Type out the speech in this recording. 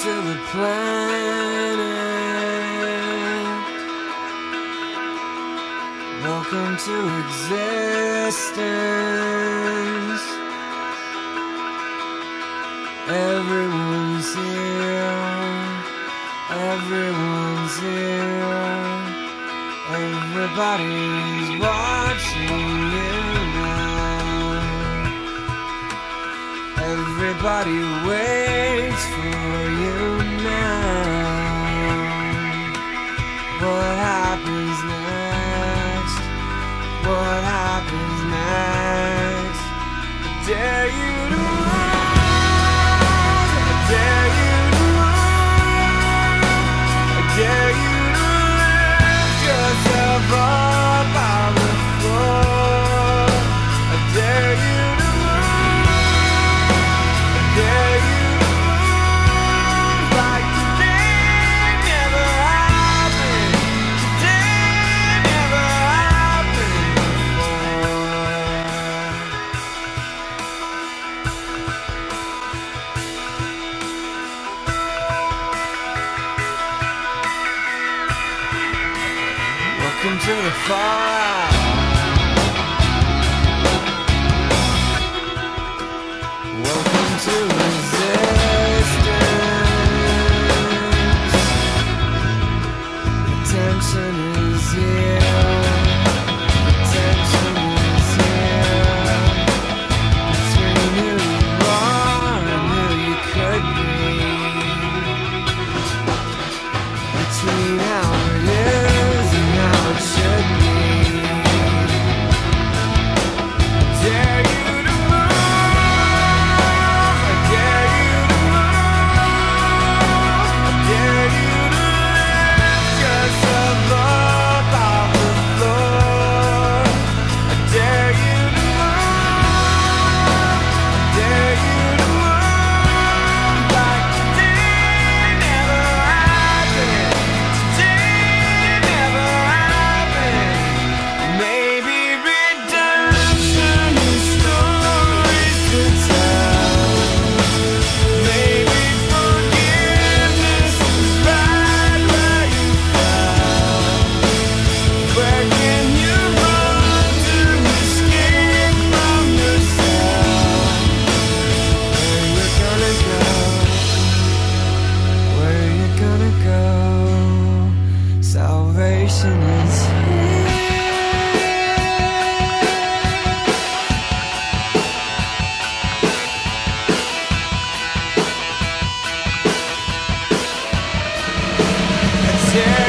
to the planet. Welcome to existence. Everyone's here. Everyone's here. Everybody's watching you now. Everybody waits for you now. What happens next? What happens next? I dare you to move. I dare you to move. I dare you to lift yourself up on the floor. I dare you to move. I dare you to move like today never happened. Today never happened before. Welcome to the fallout. Welcome to resistance. The tension is here. The tension is here. Between who you are and who you could be. Between how it is and how it should be. Dare you to move. I dare you to move. I dare you to lift yourself up off the floor. I dare you to move. I dare you to move like today never happened. Today never happened. Maybe redemption is stories to tell. Maybe forgiveness is right where you fell. Where can you run to escape from yourself? Where you gonna go? Where you gonna go? Salvation is here. I dare